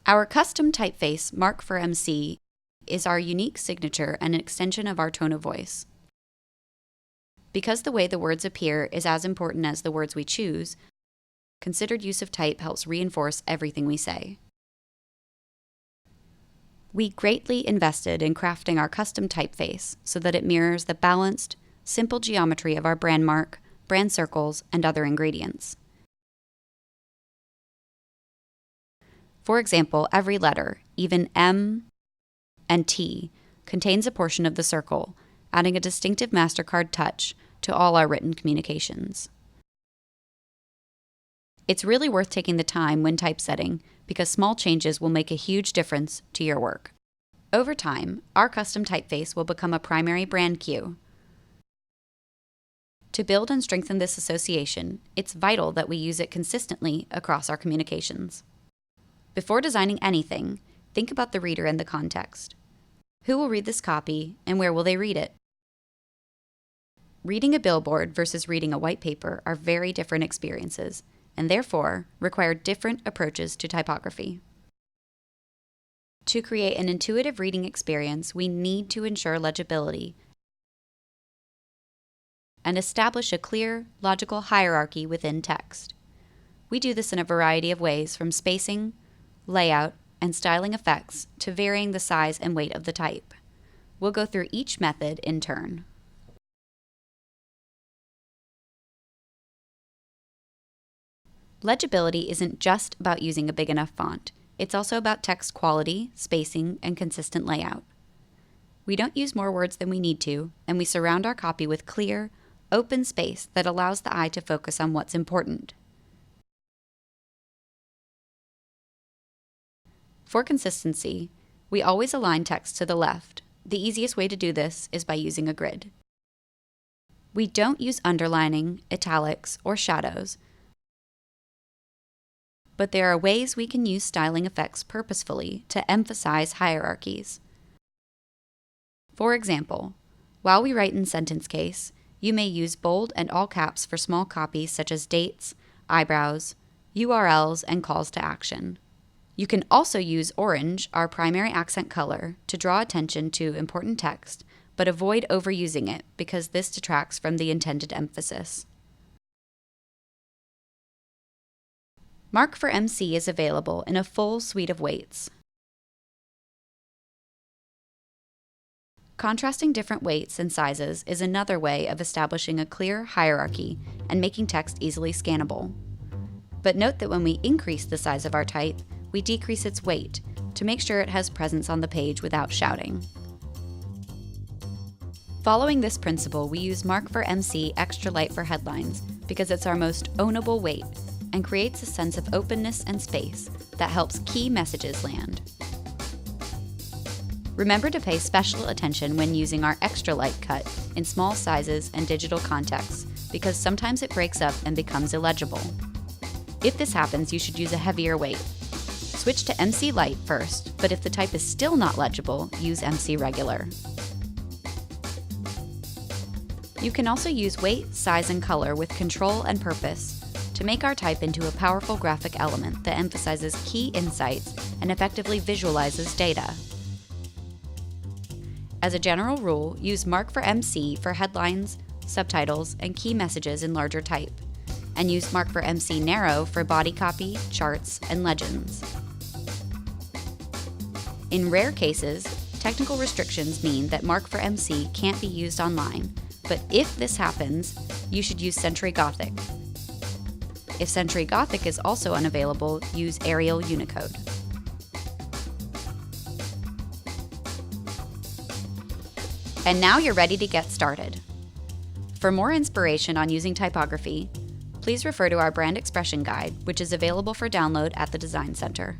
Our custom typeface, Mark for MC, is our unique signature and an extension of our tone of voice. Because the way the words appear is as important as the words we choose, considered use of type helps reinforce everything we say. We greatly invested in crafting our custom typeface so that it mirrors the balanced, simple geometry of our brand mark, brand circles, and other ingredients. For example, every letter, even M and T, contains a portion of the circle, adding a distinctive MasterCard touch to all our written communications. It's really worth taking the time when typesetting because small changes will make a huge difference to your work. Over time, our custom typeface will become a primary brand cue. To build and strengthen this association, it's vital that we use it consistently across our communications. Before designing anything, think about the reader and the context. Who will read this copy, and where will they read it? Reading a billboard versus reading a white paper are very different experiences, and therefore require different approaches to typography. To create an intuitive reading experience, we need to ensure legibility and establish a clear, logical hierarchy within text. We do this in a variety of ways, from spacing, layout, and styling effects to varying the size and weight of the type. We'll go through each method in turn. Legibility isn't just about using a big enough font. It's also about text quality, spacing, and consistent layout. We don't use more words than we need to, and we surround our copy with clear, open space that allows the eye to focus on what's important. For consistency, we always align text to the left. The easiest way to do this is by using a grid. We don't use underlining, italics, or shadows, but there are ways we can use styling effects purposefully to emphasize hierarchies. For example, while we write in sentence case, you may use bold and all caps for small copies such as dates, eyebrows, URLs, and calls to action. You can also use orange, our primary accent color, to draw attention to important text, but avoid overusing it because this detracts from the intended emphasis. Mark for MC is available in a full suite of weights. Contrasting different weights and sizes is another way of establishing a clear hierarchy and making text easily scannable. But note that when we increase the size of our type, we decrease its weight to make sure it has presence on the page without shouting. Following this principle, we use Mark for MC Extra Light for headlines because it's our most ownable weight and creates a sense of openness and space that helps key messages land. Remember to pay special attention when using our Extra Light cut in small sizes and digital contexts because sometimes it breaks up and becomes illegible. If this happens, you should use a heavier weight. Switch to MC Light first, but if the type is still not legible, use MC Regular. You can also use weight, size, and color with control and purpose to make our type into a powerful graphic element that emphasizes key insights and effectively visualizes data. As a general rule, use Mark for MC for headlines, subtitles, and key messages in larger type, and use Mark for MC Narrow for body copy, charts, and legends. In rare cases, technical restrictions mean that Mark for MC can't be used online, but if this happens, you should use Century Gothic. If Century Gothic is also unavailable, use Arial Unicode. And now you're ready to get started. For more inspiration on using typography, please refer to our Brand Expression Guide, which is available for download at the Design Center.